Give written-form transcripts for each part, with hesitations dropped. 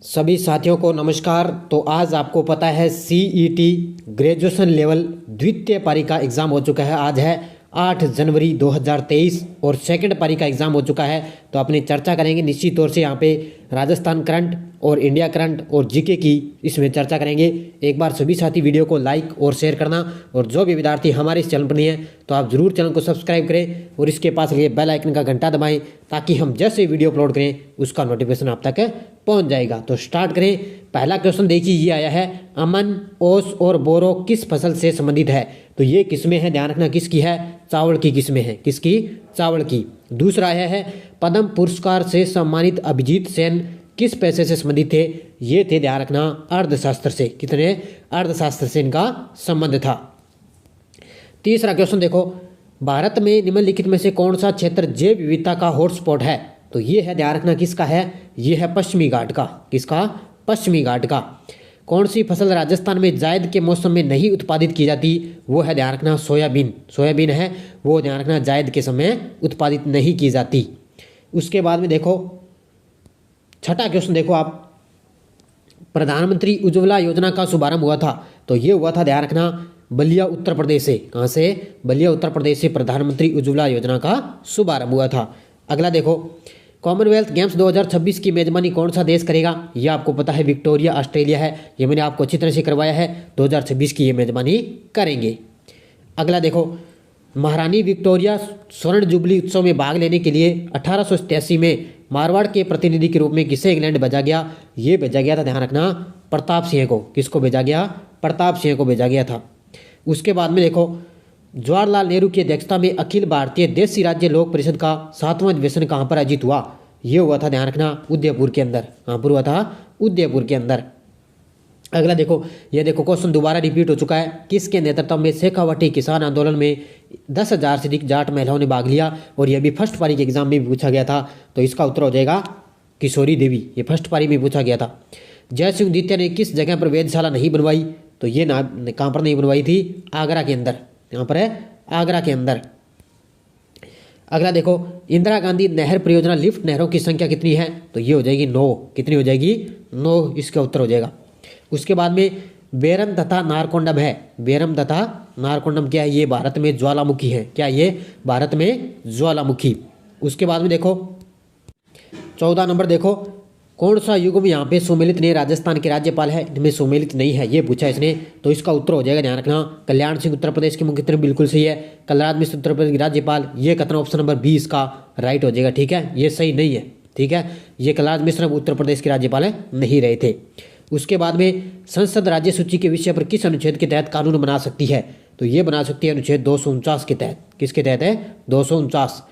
सभी साथियों को नमस्कार। तो आज आपको पता है सीईटी ग्रेजुएशन लेवल द्वितीय पारी का एग्ज़ाम हो चुका है। आज है 8 जनवरी 2023 और सेकंड पारी का एग्ज़ाम हो चुका है। तो अपनी चर्चा करेंगे निश्चित तौर से यहाँ पे राजस्थान करंट और इंडिया करंट और जीके की इसमें चर्चा करेंगे। एक बार सभी साथी वीडियो को लाइक और शेयर करना, और जो भी विद्यार्थी हमारे इस चैनल पर नहीं है तो आप ज़रूर चैनल को सब्सक्राइब करें और इसके पास ये बेल आइकन का घंटा दबाएं ताकि हम जैसे वीडियो अपलोड करें उसका नोटिफिकेशन आप तक पहुंच जाएगा। तो स्टार्ट करें। पहला क्वेश्चन देखिए, ये आया है अमन, ओस और बोरो किस फसल से संबंधित है? तो ये किस्में हैं, ध्यान रखना किसकी है? चावल की किस्में हैं। किसकी? चावल की। दूसरा आया है पद्म पुरस्कार से सम्मानित अभिजीत सेन किस पेशे से संबंधित थे? ये थे, ध्यान रखना, अर्थशास्त्र से। कितने? अर्थशास्त्र से इनका संबंध था। तीसरा क्वेश्चन देखो, भारत में निम्नलिखित में से कौन सा क्षेत्र जैव विविधता का हॉटस्पॉट है? तो ये है, ध्यान रखना किसका है? ये है पश्चिमी घाट का। किसका? पश्चिमी घाट का। कौन सी फसल राजस्थान में जायद के मौसम में नहीं उत्पादित की जाती? वो है, ध्यान रखना, सोयाबीन। सोयाबीन है वो, ध्यान रखना, जायद के समय उत्पादित नहीं की जाती। उसके बाद में देखो छठा क्वेश्चन देखो आप, प्रधानमंत्री उज्ज्वला योजना का शुभारंभ हुआ था। तो ये हुआ था, ध्यान रखना, बलिया उत्तर प्रदेश से। कहाँ से? बलिया उत्तर प्रदेश से प्रधानमंत्री उज्ज्वला योजना का शुभारंभ हुआ था। अगला देखो, कॉमनवेल्थ गेम्स 2026 की मेजबानी कौन सा देश करेगा? ये आपको पता है विक्टोरिया, ऑस्ट्रेलिया है। ये मैंने आपको अच्छी तरह से करवाया है। 2026 की ये मेजबानी करेंगे। अगला देखो, महारानी विक्टोरिया स्वर्ण जुबली उत्सव में भाग लेने के लिए 1887 में मारवाड़ के प्रतिनिधि के रूप में किसे इंग्लैंड भेजा गया? ये भेजा गया था, ध्यान रखना, प्रताप सिंह को। किसको भेजा गया? प्रताप सिंह को भेजा गया था। उसके बाद में देखो, जवाहरलाल नेहरू की अध्यक्षता में अखिल भारतीय देशी राज्य लोक परिषद का 7वां अधिवेशन कहाँ पर आयोजित हुआ? ये हुआ था, ध्यान रखना, उदयपुर के अंदर। कहाँ पर हुआ था? उदयपुर के अंदर। अगला देखो, ये देखो क्वेश्चन दोबारा रिपीट हो चुका है। किसके नेतृत्व में शेखावटी किसान आंदोलन में 10,000 से अधिक जाट महिलाओं ने भाग लिया? और यह भी फर्स्ट पारी के एग्जाम में भी पूछा गया था। तो इसका उत्तर हो जाएगा किशोरी देवी। ये फर्स्ट पारी में पूछा गया था। जय सिंह द्वितीय ने किस जगह पर वेधशाला नहीं बनवाई? तो ये ना कहाँ पर नहीं बनवाई थी? आगरा के अंदर। यहाँ पर है, आगरा के अंदर। अगला देखो, इंदिरा गांधी नहर परियोजना लिफ्ट नहरों की संख्या कितनी है? तो ये हो जाएगी 9। कितनी हो जाएगी? 9 इसका उत्तर हो जाएगा। उसके बाद में बेरम तथा नारकोंडम है। बेरम तथा नारकोंडम क्या है? ये भारत में ज्वालामुखी है। क्या ये? भारत में ज्वालामुखी। उसके बाद में देखो 14 नंबर देखो, कौन सा युग्म यहाँ पे सुमेलित ने राजस्थान के राज्यपाल है? इनमें सुमेलित नहीं है, ये पूछा इसने। तो इसका उत्तर हो जाएगा, ध्यान रखना, कल्याण सिंह उत्तर प्रदेश के मुख्यमंत्री। बिल्कुल सही है। कलराज मिश्र उत्तर प्रदेश के राज्यपाल। ये कथन ऑप्शन नंबर 20 का राइट हो जाएगा। ठीक है, ये सही नहीं है। ठीक है, ये कलराज मिश्र उत्तर प्रदेश के राज्यपाल नहीं रहे थे। उसके बाद में संसद राज्य सूची के विषय पर किस अनुच्छेद के तहत कानून बना सकती है? तो ये बना सकती है अनुच्छेद 249 के तहत। किसके तहत है? 249।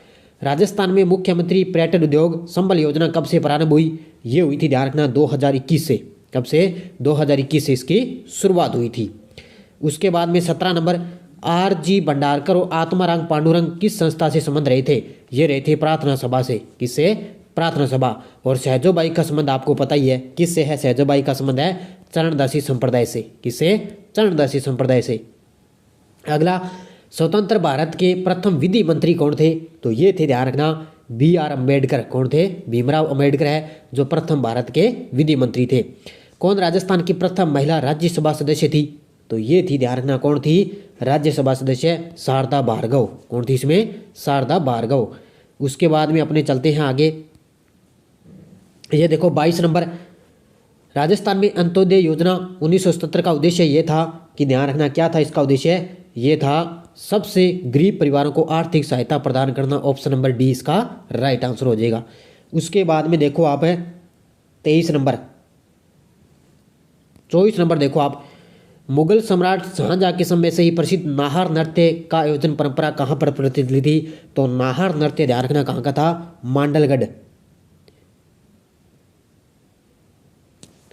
राजस्थान में मुख्यमंत्री पर्यटन उद्योग संबल योजना कब से प्रारंभ हुई? ये हुई थी, ध्यान रखना, 2021 से। कब से? 2021 से इसकी शुरुआत हुई थी। उसके बाद में 17 नंबर, RG भंडारकर और आत्माराम पांडुरंग किस संस्था से संबंध रहे थे? ये रहे थे प्रार्थना सभा से। किससे? प्रार्थना सभा। और सहजोबाई का संबंध आपको पता ही है, किससे है? सहजोबाई का संबंध है चरणदासी संप्रदाय से। किससे? चरणदासी संप्रदाय से। अगला, स्वतंत्र भारत के प्रथम विधि मंत्री कौन थे? तो ये थे, ध्यान रखना, BR अम्बेडकर। कौन थे? भीमराव अम्बेडकर है जो प्रथम भारत के विधि मंत्री थे। कौन राजस्थान की प्रथम महिला राज्यसभा सदस्य थी? तो ये थी, ध्यान रखना, कौन थी? राज्यसभा सदस्य शारदा भार्गव। कौन थी इसमें? शारदा भार्गव। उसके बाद में अपने चलते हैं आगे। ये देखो 22 नंबर, राजस्थान में अंत्योदय योजना 1977 का उद्देश्य ये था कि, ध्यान रखना, क्या था इसका उद्देश्य? ये था सबसे गरीब परिवारों को आर्थिक सहायता प्रदान करना। ऑप्शन नंबर डी इसका राइट आंसर हो जाएगा। उसके बाद में देखो आप 23 नंबर, 24 नंबर देखो आप, मुगल सम्राट शाहजहां के समय से ही प्रसिद्ध नाहर नृत्य का आयोजन परंपरा कहाँ पर प्रचलित थी? तो नाहर नृत्य, ध्यान रखना, कहाँ का था? मांडलगढ़।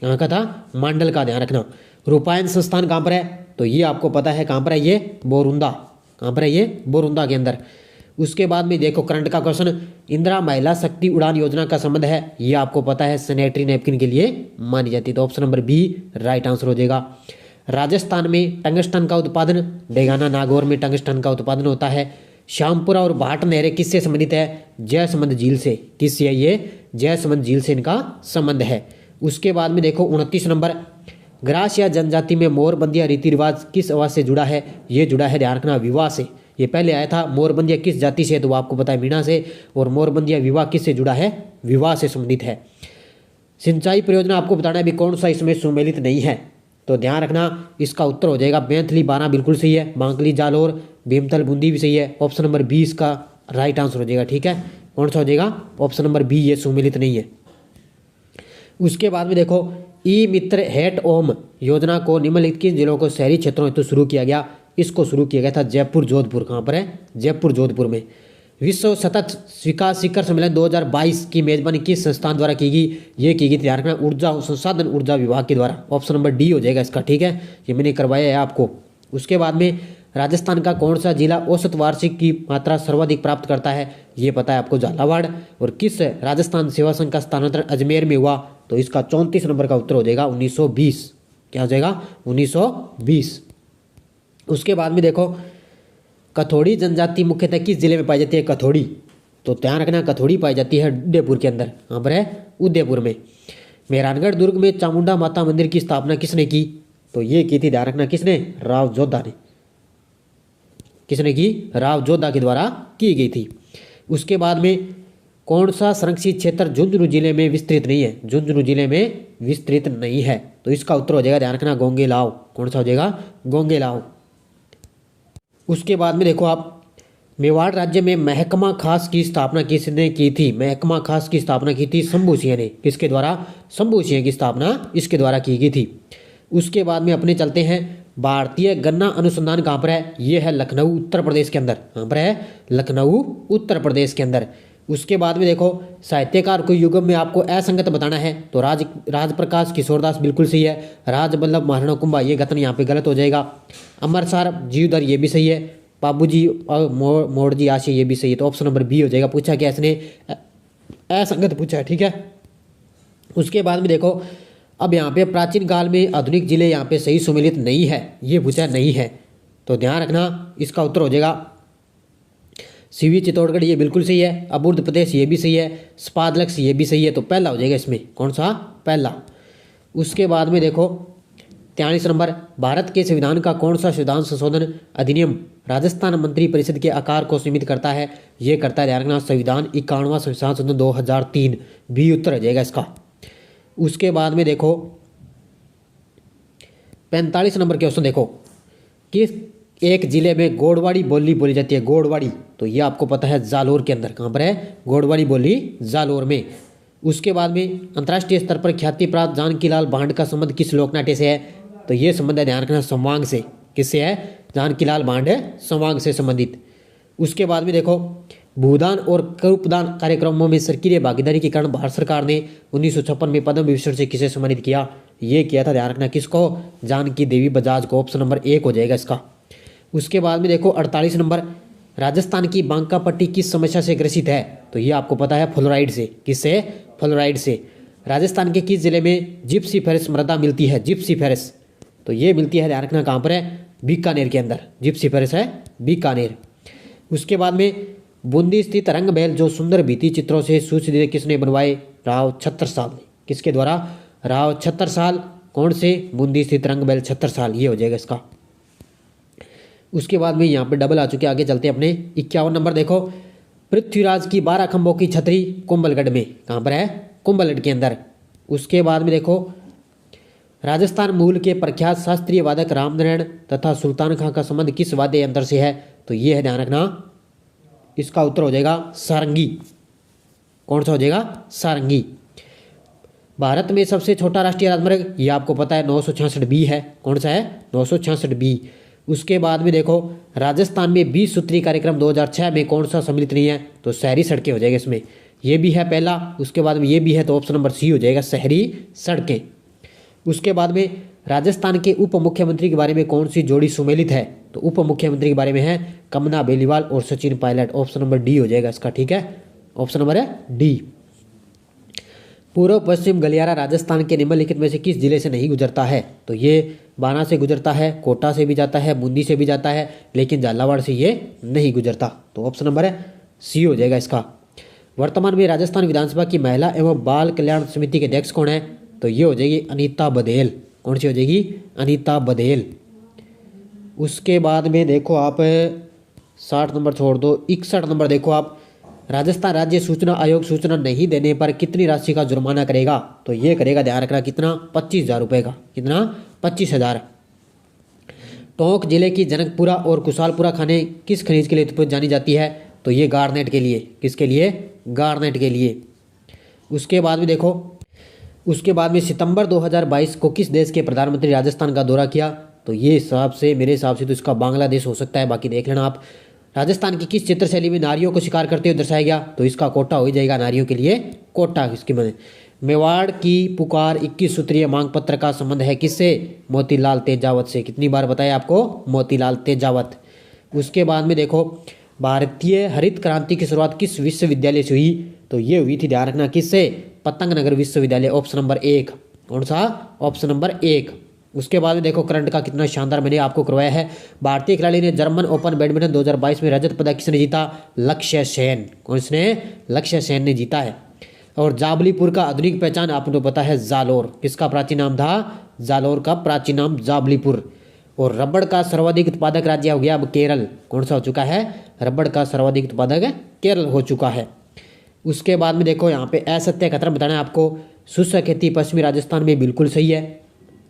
कहाँ का था? मांडल का, ध्यान रखना। रूपायन संस्थान कहाँ पर है? तो ये आपको पता है कहाँ पर है? ये बोरुंदा। कहाँ पर है? ये बोरुंदा के अंदर। उसके बाद में देखो करंट का क्वेश्चन, इंदिरा महिला शक्ति उड़ान योजना का संबंध है? ये आपको पता है सैनिटरी नैपकिन के लिए मानी जाती है। तो option number B right answer हो जाएगा। राजस्थान में टंगस्टन का उत्पादन, डेगाना नागौर में टंगस्टन का उत्पादन होता है। श्यामपुरा और भाट नहरें किससे संबंधित है? जयसमंद झील से। किससे है ये? जयसमंद झील से इनका संबंध है। उसके बाद में देखो 29 नंबर, ग्रास या जनजाति में मोरबंदिया रीति रिवाज किस आवाज से जुड़ा है? ये जुड़ा है, ध्यान रखना, विवाह से। ये पहले आया था मोरबंदिया किस जाति से, तो वो आपको पता है मीणा से, और मोरबंदिया विवाह किस से जुड़ा है? विवाह से संबंधित है। सिंचाई परियोजना आपको बताना है भी कौन सा इसमें सुमेलित नहीं है, तो ध्यान रखना इसका उत्तर हो जाएगा बैंथली बाना, बिल्कुल सही है। बांकली जालोर, भीमतल बूंदी भी सही है। ऑप्शन नंबर 20 का राइट आंसर हो जाएगा, ठीक है। कौन सा हो जाएगा? ऑप्शन नंबर बी, ये सुमेलित नहीं है। उसके बाद में देखो ई मित्र हेट ओम योजना को निम्नलिखित किन जिलों को शहरी क्षेत्रों हेतु शुरू किया गया? इसको शुरू किया गया था जयपुर जोधपुर। कहाँ पर है? जयपुर जोधपुर में। विश्व सतत विकास शिखर सम्मेलन 2022 की मेजबानी किस संस्थान द्वारा की गई? ये की गई, ध्यान रखना, ऊर्जा संसाधन ऊर्जा विभाग के द्वारा। ऑप्शन नंबर डी हो जाएगा इसका, ठीक है। ये मैंने करवाया है आपको। उसके बाद में राजस्थान का कौन सा जिला औसत वार्षिक की मात्रा सर्वाधिक प्राप्त करता है? ये पता है आपको, झालावाड़। और किस राजस्थान सेवा संघ का स्थानांतरण अजमेर में हुआ? तो इसका 34 नंबर का उत्तर हो जाएगा 1920। क्या हो जाएगा? 1920। उसके बाद में देखो कथोड़ी जनजाति मुख्यतः किस जिले में पाई जाती है? कथोड़ी, तो ध्यान रखना कथोड़ी पाई जाती है उदयपुर के अंदर। कहाँ पर है? उदयपुर में। मेहरानगढ़ दुर्ग में चामुंडा माता मंदिर की स्थापना किसने की? तो ये की थी, ध्यान रखना, किसने? राव जोधा ने। किसने की? राव जोधा के द्वारा की गई थी। उसके बाद में कौन सा संरक्षित क्षेत्र झुंझुनू जिले में विस्तृत नहीं है? झुंझुनू जिले में विस्तृत नहीं है, तो इसका उत्तर हो जाएगा, ध्यान रखना, गोंगेलाव। कौन सा हो जाएगा? गोंगेलाव। उसके बाद में देखो आप मेवाड़ राज्य में महकमा खास की स्थापना किसने की थी? महकमा खास की स्थापना की थी शंभू सिंह ने। किसके द्वारा? शंभू सिंह की स्थापना इसके द्वारा की गई थी। उसके बाद में अपने चलते हैं भारतीय गन्ना अनुसंधान कहाँ पर है? ये है लखनऊ उत्तर प्रदेश के अंदर। कहाँ पर है? लखनऊ उत्तर प्रदेश के अंदर। उसके बाद में देखो साहित्यकार को युगम में आपको असंगत बताना है, तो राज प्रकाश किशोरदास बिल्कुल सही है। राजबल्लभ महाराणा कुंभा, ये कथन यहाँ पे गलत हो जाएगा। अमरसार जीवधर, ये भी सही है। बाबूजी और मोड़जी आशी, ये भी सही है। तो ऑप्शन नंबर बी हो जाएगा। पूछा क्या इसने? असंगत पूछा है, ठीक है। उसके बाद में देखो अब यहाँ पे प्राचीन काल में आधुनिक जिले यहाँ पे सही सुमेलित नहीं है, ये पूछा नहीं है, तो ध्यान रखना इसका उत्तर हो जाएगा सीवी चित्तौड़गढ़, ये बिल्कुल सही है। अबुर्द प्रदेश, ये भी सही है। स्पादलक्स, ये भी सही है। तो पहला हो जाएगा इसमें। कौन सा? पहला। उसके बाद में देखो 43 नंबर, भारत के संविधान का कौन सा संविधान संशोधन अधिनियम राजस्थान मंत्री परिषद के आकार को सीमित करता है? ये करता है, ध्यान रखना, संविधान 51वां संविधान संशोधन 2003। बी उत्तर हो जाएगा इसका। उसके बाद में देखो 45 नंबर क्वेश्चन देखो कि एक जिले में गोड़वाड़ी बोली बोली जाती है। गोड़वाड़ी, तो ये आपको पता है जालोर के अंदर। कहाँ पर है? गोड़वाड़ी बोली जालोर में। उसके बाद में अंतर्राष्ट्रीय स्तर पर ख्याति प्राप्त जानकी लाल भांड का संबंध किस लोकनाट्य से है? तो ये संबंध है, ध्यान रखना, संवांग से। किससे है? जानकी लाल भांड संवांग से संबंधित। उसके बाद में देखो भूदान और करूपदान कार्यक्रमों में सक्रिय भागीदारी के कारण भारत सरकार ने 1956 में पद्म विभूषण से किसे सम्मानित किया? ये किया था, ध्यान रखना, किसको? जानकी देवी बजाज को। ऑप्शन नंबर 1 हो जाएगा इसका। उसके बाद में देखो 48 नंबर, राजस्थान की बांका पट्टी किस समस्या से ग्रसित है? तो ये आपको पता है, फ्लोराइड से। किससे? फ्लोराइड से। राजस्थान के किस जिले में जिप्सी फेरस मृदा मिलती है? जिप्सी फेरस, तो ये मिलती है, ध्यान रखना, कहाँ पर है? बीकानेर के अंदर जिप्सी फेरस है, बीकानेर। उसके बाद में बूंदी स्थित रंग महल जो सुंदर भित्ति चित्रों से सुसज्जित किसने बनवाए? राव छत्रसाल ने। किसके द्वारा? राव छत्रसाल। कौन से? बूंदी स्थित रंग महल छत्रसाल, ये हो जाएगा इसका। उसके बाद में यहाँ पे डबल आ चुके, आगे चलते हैं अपने 51 नंबर देखो, पृथ्वीराज की 12 खंभों की छतरी कुंभलगढ़ में। कहाँ पर है? कुंभलगढ़ के अंदर। उसके बाद में देखो राजस्थान मूल के प्रख्यात शास्त्रीय वादक रामनारायण तथा सुल्तान खां का संबंध किस वाद्य यंत्र से है? तो ये है, ध्यान रखना, इसका उत्तर हो जाएगा सारंगी। कौन सा हो जाएगा? सारंगी। भारत में सबसे छोटा राष्ट्रीय राजमार्ग, ये आपको पता है, 966 बी है। कौन सा है? 966 बी। उसके बाद में देखो राजस्थान में 20 सूत्री कार्यक्रम 2006 में कौन सा सम्मिलित नहीं है? तो शहरी सड़कें हो जाएगा इसमें। ये भी है पहला। उसके बाद में ये भी है, तो ऑप्शन नंबर सी हो जाएगा, शहरी सड़कें। उसके बाद में राजस्थान के उप मुख्यमंत्री के बारे में कौन सी जोड़ी सुमेलित है? तो उप मुख्यमंत्री के बारे में है कमना बेलीवाल और Sachin Pilot. Option number D हो जाएगा इसका, ठीक है। ऑप्शन नंबर है डी। पूर्व पश्चिम गलियारा राजस्थान के निम्नलिखित में से किस जिले से नहीं गुजरता है? तो ये बाना से गुजरता है, कोटा से भी जाता है, बूंदी से भी जाता है, लेकिन झालावाड़ से ये नहीं गुजरता। तो ऑप्शन नंबर है सी हो जाएगा इसका। वर्तमान में राजस्थान विधानसभा की महिला एवं बाल कल्याण समिति के अध्यक्ष कौन है? तो ये हो जाएगी अनीता बघेल। कौन सी हो जाएगी? अनीता बघेल। उसके बाद में देखो आप 60 नंबर छोड़ दो, 61 नंबर देखो आप, राजस्थान राज्य सूचना आयोग सूचना नहीं देने पर कितनी राशि का जुर्माना करेगा? तो ये करेगा, ध्यान रखना, कितना? 25,000 रुपये का। कितना? 25,000। टोंक जिले की जनकपुरा और कुशालपुरा खाने किस खनिज के लिए जानी जाती है? तो ये गार्नेट के लिए। किसके लिए? गार्नेट के लिए। उसके बाद में देखो, उसके बाद में सितंबर 2022 को किस देश के प्रधानमंत्री राजस्थान का दौरा किया? तो ये हिसाब से, मेरे हिसाब से तो इसका बांग्लादेश हो सकता है, बाकी देख लेना आप। राजस्थान की किस चित्रशैली में नारियों को शिकार करते हुए दर्शाया गया? तो इसका कोटा हो ही जाएगा, नारियों के लिए कोटा। इसके में मेवाड़ की पुकार 21 सूत्रीय मांग पत्र का संबंध है किससे? मोतीलाल तेजावत से। कितनी बार बताया आपको? मोतीलाल तेजावत। उसके बाद में देखो, भारतीय हरित क्रांति की शुरुआत किस विश्वविद्यालय से हुई? तो ये हुई थी, ध्यान रखना, किससे? पतंगनगर विश्वविद्यालय। Option number 1। कौन सा? Option number 1। उसके बाद में देखो, करंट का कितना शानदार मैंने आपको करवाया है। भारतीय खिलाड़ी ने जर्मन ओपन बैडमिंटन 2022 में रजत पदक किसने जीता? लक्ष्य सेन। कौन ने? लक्ष्य सेन ने जीता है। और जाबलीपुर का आधुनिक पहचान आपको पता है, जालोर। किसका प्राचीन नाम था? जालोर का प्राचीन नाम जाबलीपुर। और रबड़ का सर्वाधिक उत्पादक राज्य हो गया अब केरल। कौन सा हो चुका है? रबड़ का सर्वाधिक उत्पादक केरल हो चुका है। उसके बाद में देखो, यहाँ पे असत्य कथन बताना है आपको। शुष्क खेती पश्चिमी राजस्थान में बिल्कुल सही है।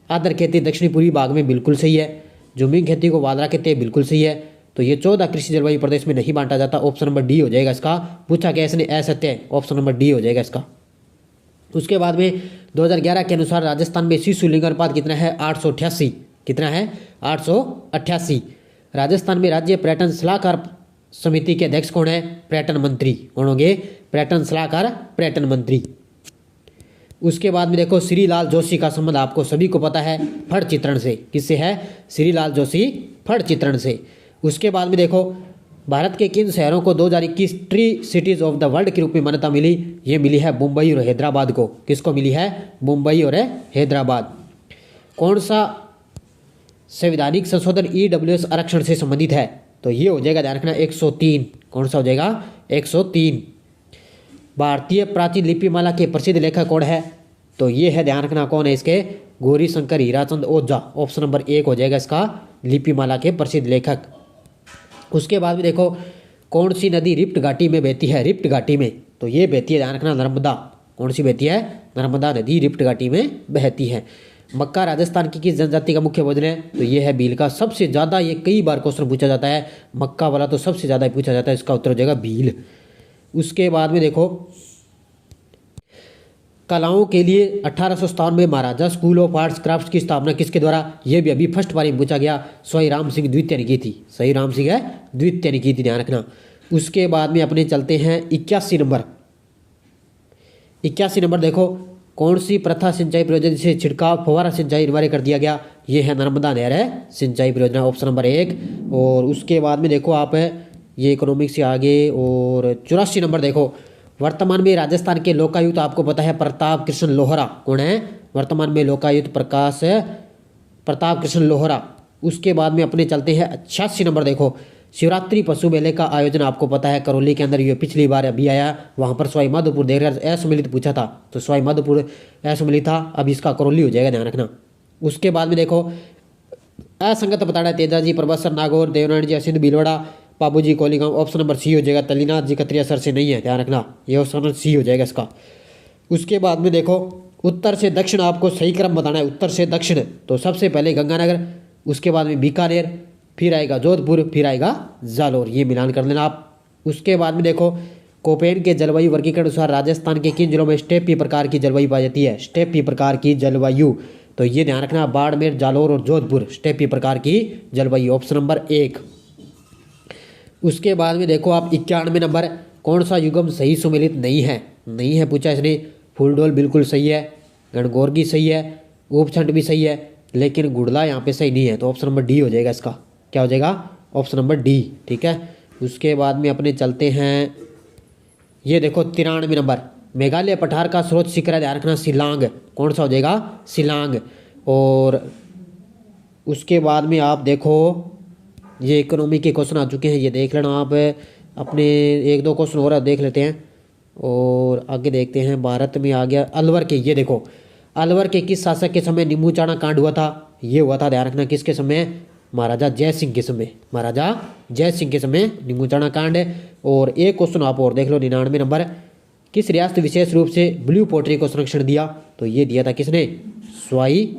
आदर खेती दक्षिणी पूर्वी भाग में बिल्कुल सही है। जुमिंग खेती को वादरा कहते हैं, बिल्कुल सही है। तो ये 14 कृषि जलवायु प्रदेश में नहीं बांटा जाता। ऑप्शन नंबर डी हो जाएगा इसका। पूछा क्या इसने? असत्य है। ऑप्शन नंबर डी हो जाएगा इसका। उसके बाद में 2011 के अनुसार राजस्थान में शिशु लिंग अनुपात कितना है? 888। कितना है? 888। राजस्थान में राज्य पर्यटन सलाहकार समिति के अध्यक्ष कौन है? पर्यटन मंत्री। कौन होंगे? पर्यटन सलाहकार, पर्यटन मंत्री। उसके बाद में देखो, श्रीलाल जोशी का संबंध आपको सभी को पता है, फड़ चित्रण से। किससे है? श्रीलाल जोशी फड़ चित्रण से। उसके बाद में देखो, भारत के किन शहरों को 2021 tree cities of the world के रूप में मान्यता मिली? ये मिली है मुंबई और हैदराबाद को। किसको मिली है? मुंबई और हैदराबाद। कौन सा संवैधानिक संशोधन ईडब्ल्यूएस आरक्षण से संबंधित है? तो ये हो जाएगा, ध्यान रखना, 103। कौन सा हो जाएगा? 103। भारतीय प्राचीन लिपिमाला के प्रसिद्ध लेखक कौन है? तो ये है, ध्यान रखना, कौन है इसके? गौरी शंकर हीराचंद ओझा। ऑप्शन नंबर 1 हो जाएगा इसका, लिपिमाला के प्रसिद्ध लेखक। उसके बाद में देखो, कौन सी नदी रिफ्ट घाटी में बहती है? रिफ्ट घाटी में तो ये बहती है, ध्यान रखना, नर्मदा। कौन सी बहती है? नर्मदा नदी रिफ्ट घाटी में बहती है। मक्का राजस्थान की किस जनजाति का मुख्य भोजन है? तो ये है भील का। सबसे ज़्यादा, ये कई बार क्वेश्चन पूछा जाता है, मक्का वाला तो सबसे ज़्यादा पूछा जाता है, इसका उत्तर हो जाएगा भील। उसके बाद में देखो, कलाओं के लिए 1857 में महाराजा स्कूल ऑफ आर्ट्स क्राफ्ट्स की स्थापना किसके द्वारा? यह भी अभी फर्स्ट बार में पूछा गया, स्वाई राम सिंह द्वितीय ने की थी। सही राम सिंह है द्वितीय ने की थी, ध्यान रखना। उसके बाद में अपने चलते हैं 81 नंबर। 81 नंबर देखो, कौन सी प्रथा सिंचाई परियोजना से छिड़काव फव्वारा सिंचाई अनिवार्य कर दिया गया? यह है नर्मदा नहर है सिंचाई परियोजना। Option number 1। और उसके बाद में देखो आप, ये इकोनॉमिक्स से आगे। और 84 नंबर देखो, वर्तमान में राजस्थान के लोकायुक्त आपको पता है प्रताप कृष्ण लोहरा। कौन है वर्तमान में लोकायुक्त? प्रताप कृष्ण लोहरा। उसके बाद में अपने चलते हैं 86 नंबर देखो, शिवरात्रि पशु मेले का आयोजन आपको पता है करौली के अंदर, ये पिछली बार अभी आया, वहां पर सवाई माधोपुर देख रहे असम्मिलित पूछा था, तो सवाई माधोपुर असम्मिलित था, अब इसका करौली हो जाएगा, ध्यान रखना। उसके बाद में देखो, असंगत बताड़ा तेजाजी प्रभासर नागौर देवनारायण जी असिंध भीलवाड़ा बाबूजी कोलीगांव। ऑप्शन नंबर सी हो जाएगा, तलीनाथ जी कतरिया सर से नहीं है, ध्यान रखना, ये ऑप्शन सी हो जाएगा इसका। उसके बाद में देखो, उत्तर से दक्षिण आपको सही क्रम बताना है, उत्तर से दक्षिण। तो सबसे पहले गंगानगर, उसके बाद में बीकानेर, फिर आएगा जोधपुर, फिर आएगा जालोर, ये मिलान कर लेना आप। उसके बाद में देखो, कोपेन के जलवायु वर्गीकरण अनुसार राजस्थान के किन जिलों में स्टेपी प्रकार की जलवायु पाई जाती है? स्टेपी प्रकार की जलवायु, तो ये ध्यान रखना, बाड़मेर, जालोर और जोधपुर, स्टेपी प्रकार की जलवायु, ऑप्शन नंबर 1। उसके बाद में देखो आप 91 नंबर, कौन सा युगम सही सुमेलित नहीं है? नहीं है पूछा इसने। फूलडोल बिल्कुल सही है, गणगौरगी सही है, उपछंड भी सही है, लेकिन गुड़ला यहाँ पे सही नहीं है, तो ऑप्शन नंबर डी हो जाएगा इसका। क्या हो जाएगा? ऑप्शन नंबर डी, ठीक है। उसके बाद में अपने चलते हैं, ये देखो 93 नंबर, मेघालय पठार का स्रोत शिखर है, ध्यान रखना, शिलांग। कौन सा हो जाएगा? शिलांग। और उसके बाद में आप देखो, ये इकोनॉमी के क्वेश्चन आ चुके हैं, ये देख लेना आप। अपने 1-2 क्वेश्चन और देख लेते हैं और आगे देखते हैं। भारत में आ गया अलवर के, ये देखो अलवर के किस शासक के समय नींबूचाना कांड हुआ था? ये हुआ था, ध्यान रखना, किसके समय? महाराजा जय सिंह के समय। महाराजा जय सिंह के समय नींबूचाना कांड है। और एक क्वेश्चन आप और देख लो, 99 नंबर, किस रियासत विशेष रूप से ब्लू पोट्री को संरक्षण दिया? तो ये दिया था किसने?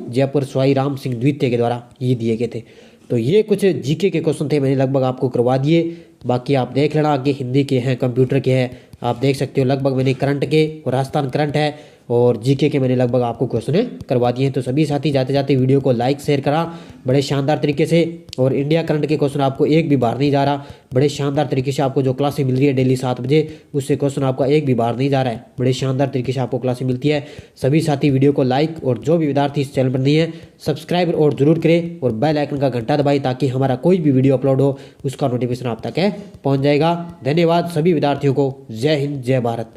जयपुर स्वाई राम सिंह द्वितीय के द्वारा ये दिए गए थे। तो ये कुछ जीके के क्वेश्चन थे, मैंने लगभग आपको करवा दिए। बाकी आप देख लेना, आगे हिंदी के हैं, कंप्यूटर के हैं, आप देख सकते हो। लगभग मैंने करंट के और राजस्थान करंट है और जीके के मैंने लगभग आपको क्वेश्चन करवा दिए हैं। तो सभी साथी जाते जाते वीडियो को लाइक शेयर करा बड़े शानदार तरीके से। और इंडिया करंट के क्वेश्चन आपको एक भी बाहर नहीं जा रहा, बड़े शानदार तरीके से आपको जो क्लासें मिल रही है डेली 7 बजे, उससे क्वेश्चन आपका एक भी बाहर नहीं जा रहा है, बड़े शानदार तरीके से आपको क्लासें मिलती है। सभी साथी वीडियो को लाइक, और जो भी विद्यार्थी इस चैनल पर नहीं है सब्सक्राइब और जरूर करें और बेल आइकन का घंटा दबाएं, ताकि हमारा कोई भी वीडियो अपलोड हो उसका नोटिफिकेशन आप तक पहुंच जाएगा। धन्यवाद सभी विद्यार्थियों को। जय हिंद, जय भारत।